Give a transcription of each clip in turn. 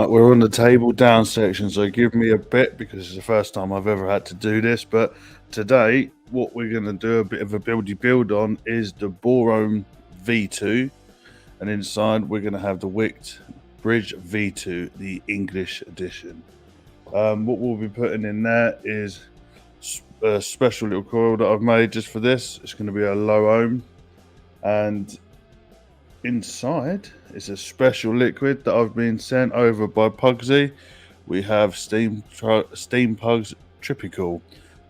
Right, we're on the table down section, so give me a bit because it's the first time I've ever had to do this. But today, what we're going to do a bit of a buildy build on is the BorOhm V2, and inside we're going to have the WICKD Bridg'd V2, the English edition. What we'll be putting in there is a special little coil that I've made just for this. It's going to be a low ohm, and inside is a special liquid that I've been sent over by Pugsy. We have Steampugs Tropical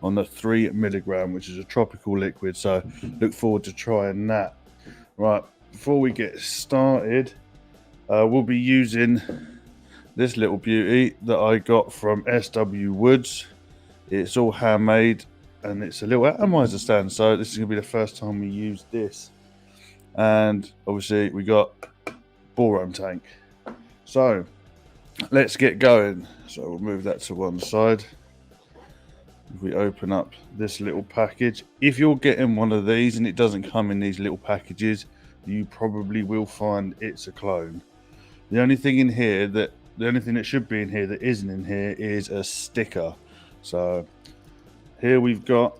on the 3 milligram, which is a tropical liquid. So look forward to trying that. Right, before we get started, we'll be using this little beauty that I got from SW Woods. It's all handmade and it's a little atomizer stand. So this is gonna be the first time we use this. And obviously we got BorOhm tank. So let's get going. So we'll move that to one side. If we open up this little package, if you're getting one of these and it doesn't come in these little packages, you probably will find it's a clone. The only thing that should be in here that isn't in here is a sticker. So here we've got,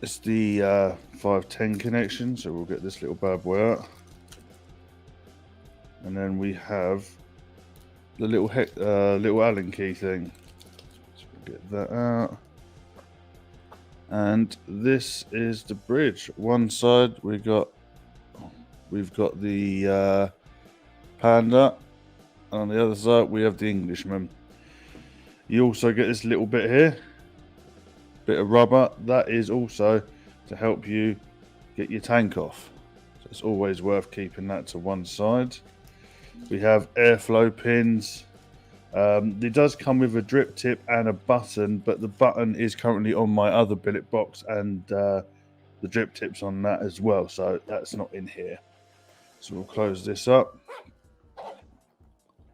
it's the 510 connection, so we'll get this little bad boy out. And then we have the little Allen key thing. So we'll get that out. And this is the bridge. One side we've got the Panda, and on the other side we have the Englishman. You also get this little bit here, bit of rubber, that is also to help you get your tank off. So it's always worth keeping that to one side. We have airflow pins. It does come with a drip tip and a button, but the button is currently on my other billet box, and the drip tip's on that as well, so that's not in here. So we'll close this up,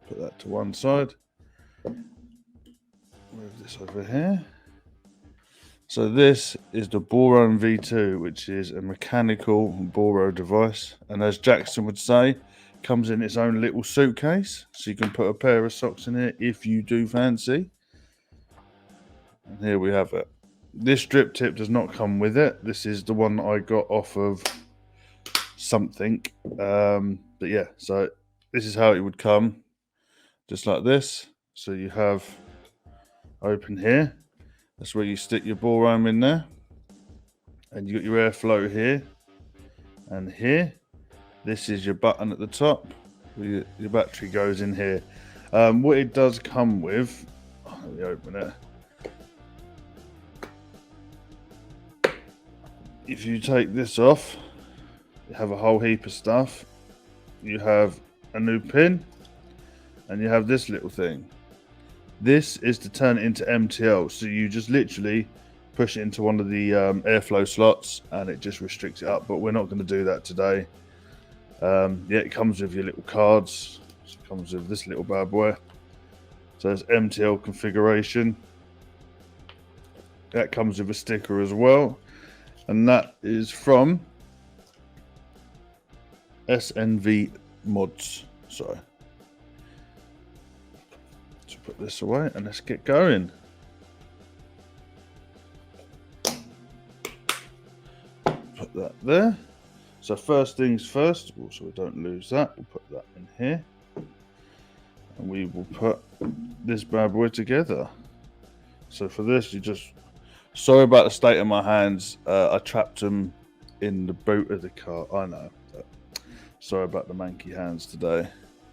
put that to one side, move this over here. So this is the BorOhm V2, which is a mechanical Boro device, and as Jackson would say, comes in its own little suitcase, so you can put a pair of socks in it if you do fancy. And here we have it. This drip tip does not come with it. This is the one that I got off of something. But yeah, so this is how it would come, just like this. So you have open here. That's where you stick your BorOhm in there, and you got your airflow here and here. This is your button at the top. Your battery goes in here. What it does come with, let me open it. If you take this off, you have a whole heap of stuff. You have a new pin, and you have this little thing. This is to turn it into MTL. So you just literally push it into one of the airflow slots, and it just restricts it up. But we're not going to do that today. Yeah, it comes with your little cards. It comes with this little bad boy. So it's MTL configuration. That comes with a sticker as well, and that is from SNV Mods. So let's put this away and let's get going. Put that there. So first things first, so we don't lose that, we'll put that in here. And we will put this bad boy together. So for this, sorry about the state of my hands. I trapped them in the boot of the car, I know. But sorry about the manky hands today.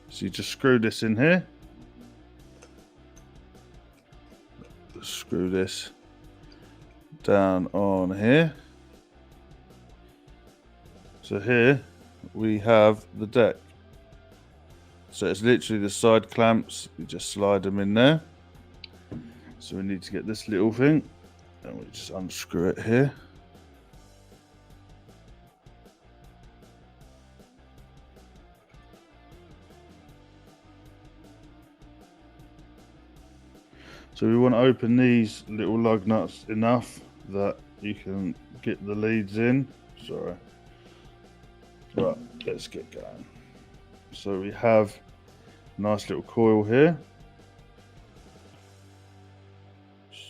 So you just screw this in here. Screw this down on here. So here we have the deck. So it's literally the side clamps. You just slide them in there. So we need to get this little thing, and we just unscrew it here. So we want to open these little lug nuts enough that you can get the leads in. Sorry. Right, let's get going. So we have a nice little coil here.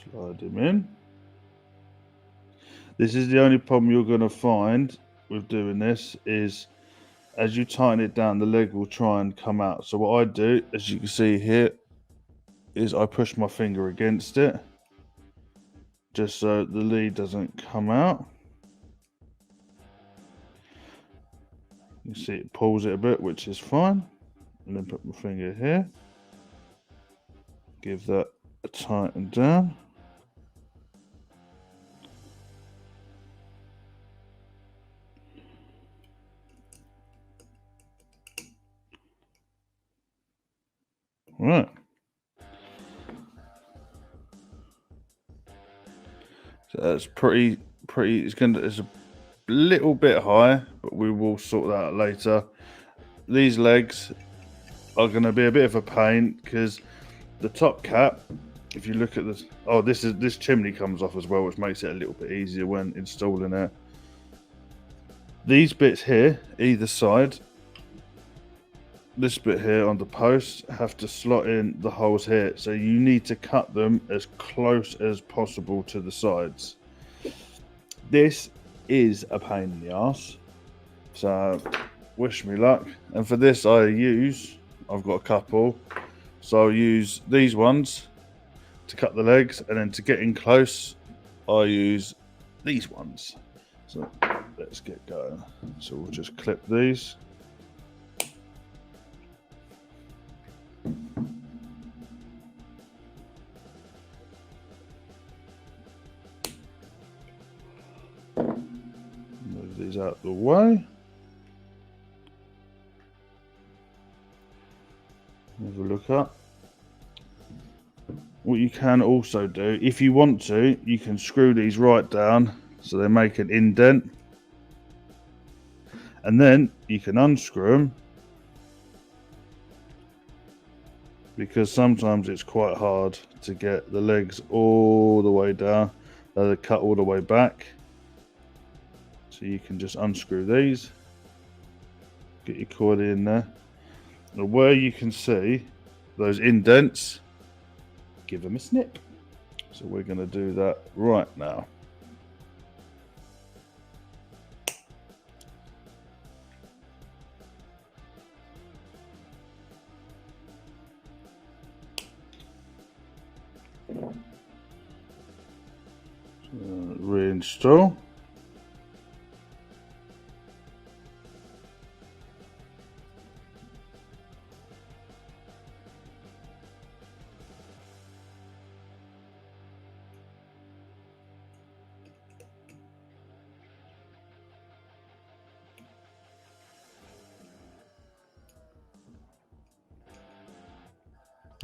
Slide him in. This is the only problem you're going to find with doing this is as you tighten it down, the leg will try and come out. So what I do, as you can see here, is I push my finger against it just so the lead doesn't come out. You see it pulls it a bit, which is fine. And then put my finger here. Give that a tighten down. Right. So that's pretty, it's a little bit high, but we will sort that out later. These legs are going to be a bit of a pain because the top cap, if you look at this, oh, this chimney comes off as well, which makes it a little bit easier when installing it. These bits here, either side, this bit here on the post, have to slot in the holes here. So you need to cut them as close as possible to the sides. This is a pain in the ass. So wish me luck. And for this I've got a couple. So I'll use these ones to cut the legs, and then to get in close, I use these ones. So let's get going. So we'll just clip these. Move these out of the way. Have a look up. What you can also do, if you want to, you can screw these right down so they make an indent. And then you can unscrew them, because sometimes it's quite hard to get the legs all the way down. They're cut all the way back. So you can just unscrew these, get your coil in there. Now where you can see those indents, give them a snip. So we're going to do that right now. Reinstall.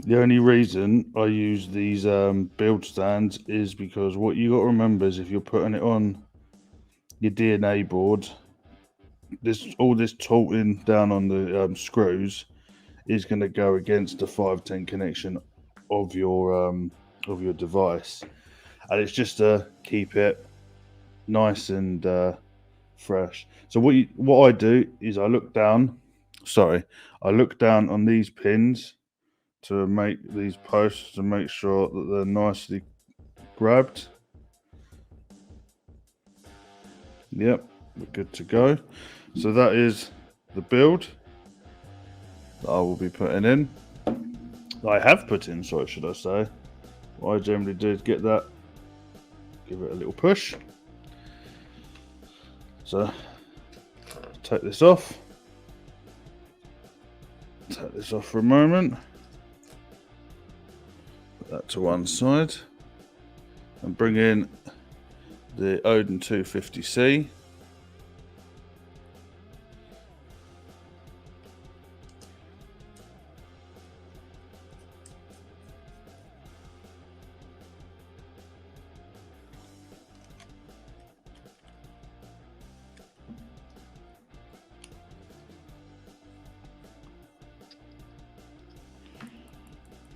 The only reason I use these build stands is because what you got to remember is if you're putting it on your DNA board, all this torting down on the screws is going to go against the 510 connection of your device, and it's just to keep it nice and fresh. So what I do is I look down on these pins to make these posts to make sure that they're nicely grabbed. Yep, we're good to go. So that is the build that I will be putting in. I have put in, sorry, should I say. What I generally do is get that, give it a little push. So take this off. Take this off for a moment. Put that to one side and bring in the Odin 250C.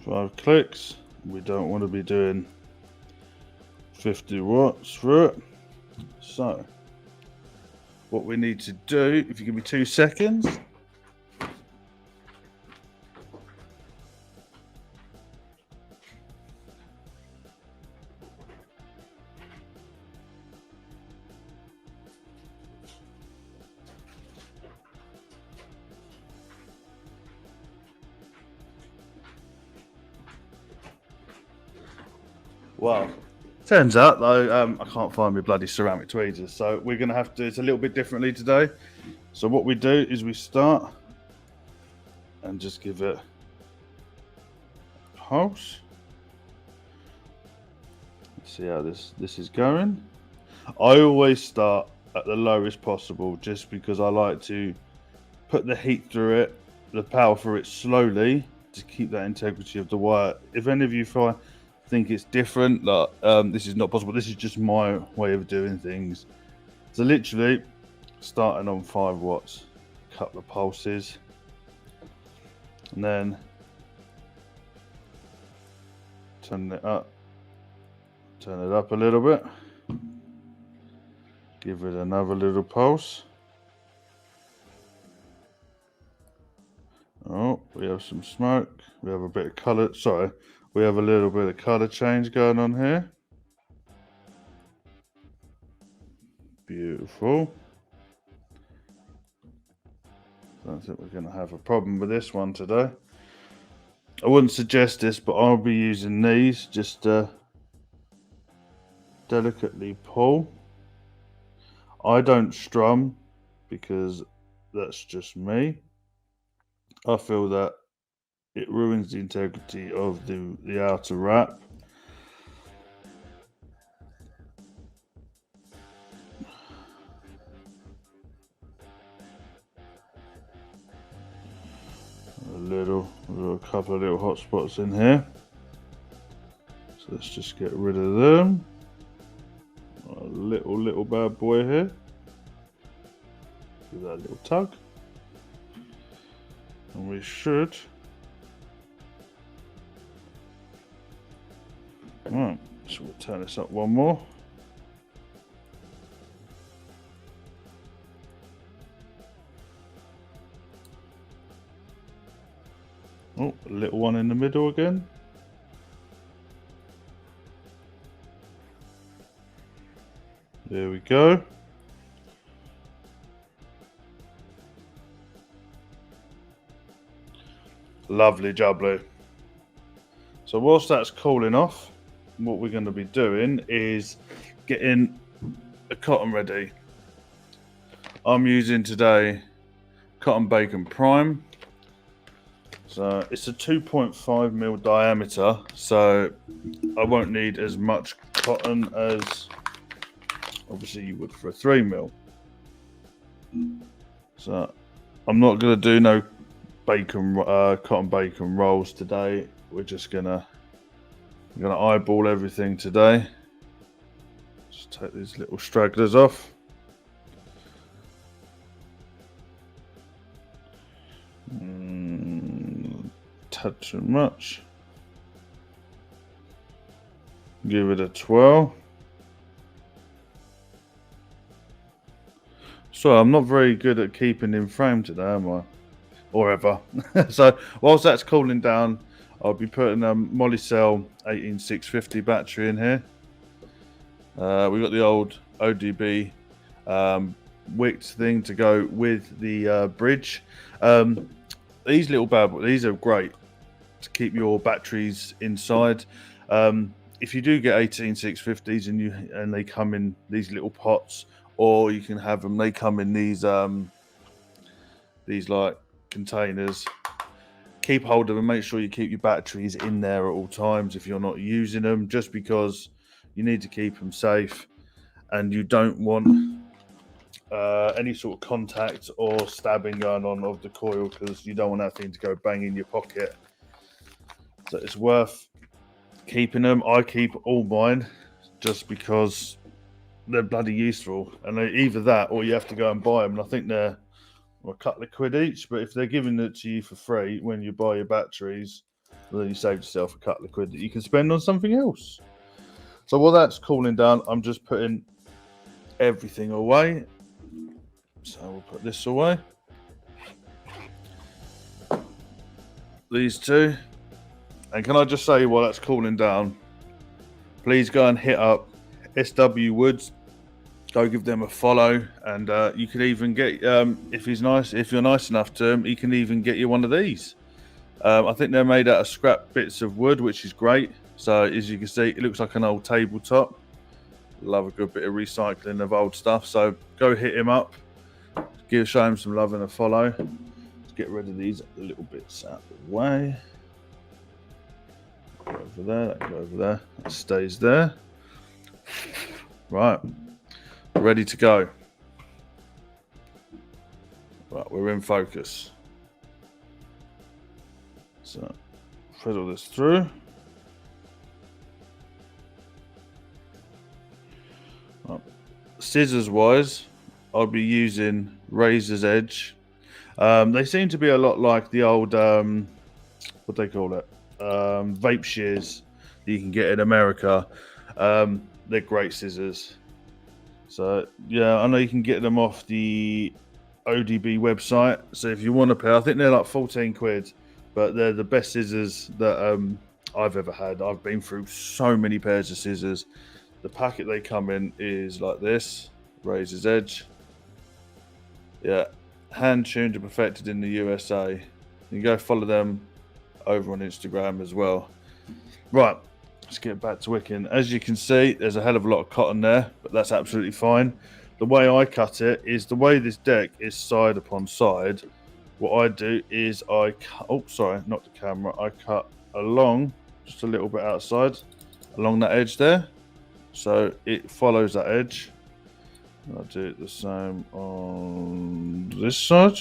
Five clicks. We don't want to be doing 50 watts through it. So what we need to do, if you give me 2 seconds, Well, turns out though, I can't find my bloody ceramic tweezers, so we're going to have to do it a little bit differently today. So what we do is we start and just give it a pulse. Let's see how this is going. I always start at the lowest possible, just because I like to put the heat through it, the power through it slowly, to keep that integrity of the wire. If any of you think it's different, like this is not possible, this is just my way of doing things. So literally starting on 5 watts, a couple of pulses, and then turn it up a little bit, give it another little pulse. Oh, we have some smoke, we have a bit of colour, sorry, we have a little bit of colour change going on here. Beautiful. Don't think we're going to have a problem with this one today. I wouldn't suggest this, but I'll be using these just to delicately pull. I don't strum because that's just me. I feel that it ruins the integrity of the outer wrap. A couple of little hot spots in here. So let's just get rid of them. A little bad boy here. Give that a little tug. And we should. Right, so we'll turn this up one more. Oh, a little one in the middle again. There we go. Lovely jubbly. So whilst that's cooling off, what we're going to be doing is getting a cotton ready. I'm using today cotton bacon prime. So it's a 2.5mm diameter, so I won't need as much cotton as obviously you would for a 3mm. So I'm not going to do no cotton bacon rolls today. We're gonna eyeball everything today. Just take these little stragglers off. Touch too much. Give it a twirl. So I'm not very good at keeping in frame today, am I? Or ever. So whilst that's cooling down, I'll be putting a Molicel 18650 battery in here. We've got the old ODB WICKD thing to go with the bridge. These are great to keep your batteries inside. If you do get 18650s and they come in these little pots, or you can have them, they come in these like containers. Keep hold of them, make sure you keep your batteries in there at all times if you're not using them, just because you need to keep them safe and you don't want any sort of contact or stabbing going on of the coil, because you don't want that thing to go bang in your pocket. So it's worth keeping them. I keep all mine just because they're bloody useful, and either that or you have to go and buy them, and I think they're a couple of quid each, but if they're giving it to you for free when you buy your batteries, then you save yourself a couple of quid that you can spend on something else. So while that's cooling down, I'm just putting everything away. So we'll put this away, these two, and can I just say, while that's cooling down, please go and hit up SW Woods. Go give them a follow, and you can even get if you're nice enough to him, he can even get you one of these. I think they're made out of scrap bits of wood, which is great. So as you can see, it looks like an old tabletop. Love a good bit of recycling of old stuff. So go hit him up. Show him some love and a follow. Let's get rid of these little bits out of the way. Go over there, that go over there. That stays there. Right. Ready to go. Right, we're in focus. So fiddle this through. Right. Scissors wise, I'll be using razor's edge. They seem to be a lot like the old what they call it, vape shears that you can get in America. They're great scissors. So yeah, I know you can get them off the ODB website. So if you want a pair, I think they're like 14 quid, but they're the best scissors that I've ever had. I've been through so many pairs of scissors. The packet they come in is like this, razor's edge. Yeah, hand tuned and perfected in the USA. You can go follow them over on Instagram as well. Right, let's get back to wicking. As you can see, there's a hell of a lot of cotton there, but that's absolutely fine. The way I cut it is the way this deck is side upon side. What I do is I cut, oh sorry, not the camera, I cut along just a little bit outside along that edge there, so it follows that edge. I'll do it the same on this side.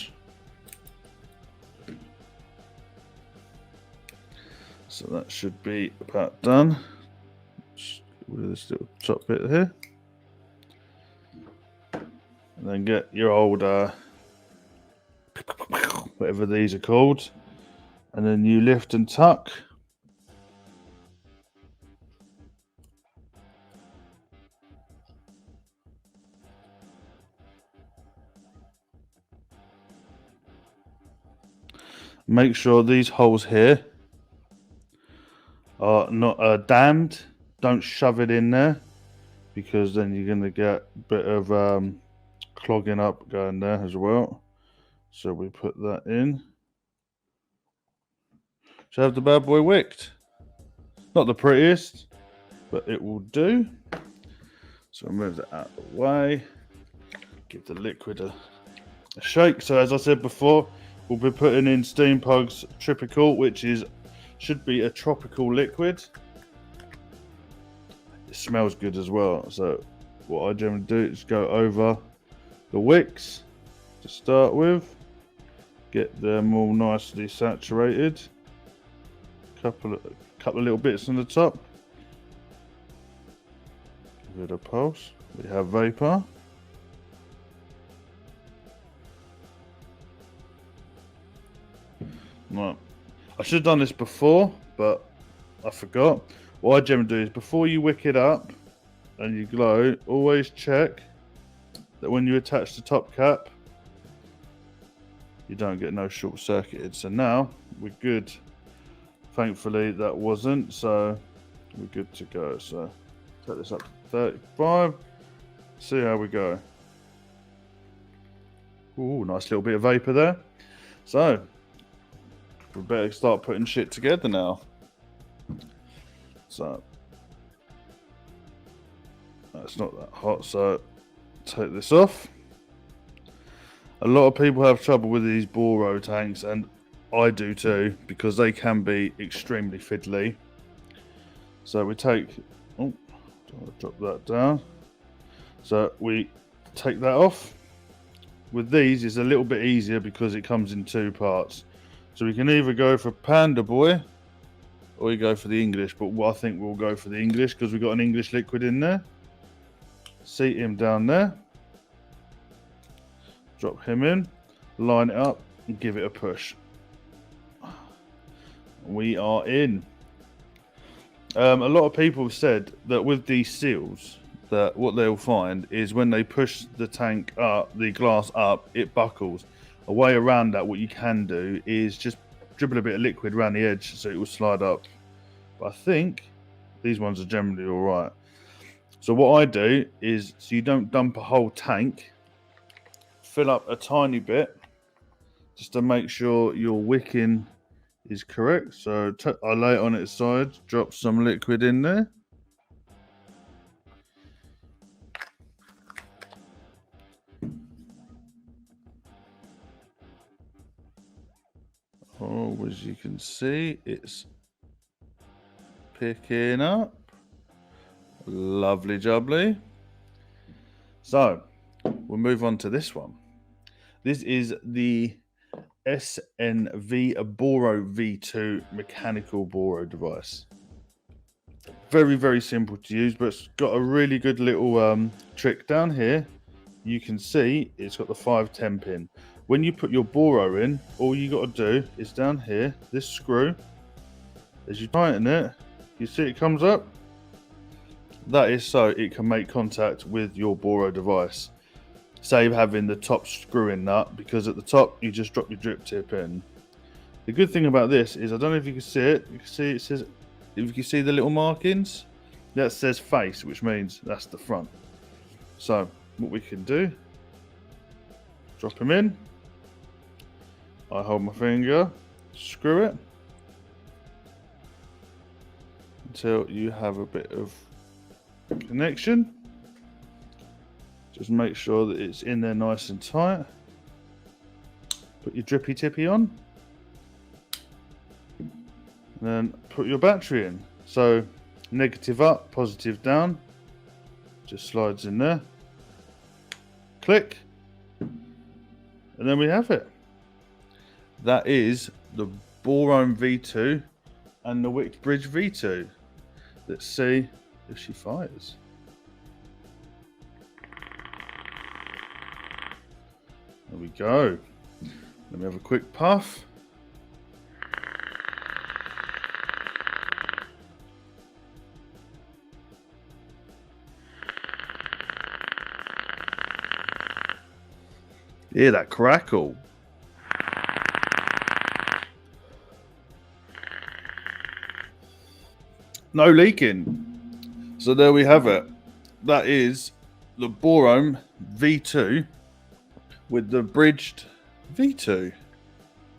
So that should be about done. Just get rid of this little top bit here. And then get your old, whatever these are called. And then you lift and tuck. Make sure these holes here are not dammed. Don't shove it in there, because then you're going to get a bit of clogging up going there as well. So we put that in. So have the bad boy wicked. Not the prettiest, but it will do. So move that out of the way. Give the liquid a shake. So as I said before, we'll be putting in Steampugs Tropical, which should be a tropical liquid. It smells good as well. So what I generally do is go over the wicks to start with, get them all nicely saturated. Couple of little bits on the top. Give it a pulse. We have vapor. Right. I should have done this before, but I forgot. What I generally do is before you wick it up and you glow, always check that when you attach the top cap, you don't get no short circuited. So now we're good. Thankfully that wasn't, so we're good to go. So take this up to 35, see how we go. Ooh, nice little bit of vapor there. So we better start putting shit together now. So that's not that hot, so take this off. A lot of people have trouble with these BorOhm tanks, and I do too, because they can be extremely fiddly. So we take, oh, don't want to drop that down. So we take that off. With these, it's a little bit easier because it comes in two parts. So we can either go for Panda Boy, or we go for the English, but I think we'll go for the English because we've got an English liquid in there. Seat him down there. Drop him in, line it up, and give it a push. We are in. A lot of people have said that with these seals, that what they'll find is when they push the tank up, the glass up, it buckles. A way around that, what you can do is just dribble a bit of liquid around the edge so it will slide up. But I think these ones are generally all right. So what I do is, so you don't dump a whole tank, fill up a tiny bit just to make sure your wicking is correct. So I lay it on its side, drop some liquid in there. Oh, as you can see, it's picking up. Lovely jubbly. So we'll move on to this one. This is the SNV BorOhm V2 mechanical boro device. Very, very simple to use, but it's got a really good little trick down here. You can see it's got the 510 pin. When you put your boro in, all you got to do is down here, this screw, as you tighten it, you see it comes up. That is so it can make contact with your boro device. Save having the top screw-in nut, because at the top you just drop your drip tip in. The good thing about this is, I don't know if you can see it. You can see it says, if you can see the little markings, that says face, which means that's the front. So what we can do, drop them in. I hold my finger, screw it until you have a bit of connection. Just make sure that it's in there nice and tight. Put your drippy tippy on. And then put your battery in. So negative up, positive down. Just slides in there. Click. And then we have it. That is the BorOhm V2 and the WICKD Bridg'd V2. Let's see if she fires. There we go. Let me have a quick puff. Hear that crackle. No leaking. So there we have it. That is the BorOhm V2 with the Bridg'd V2.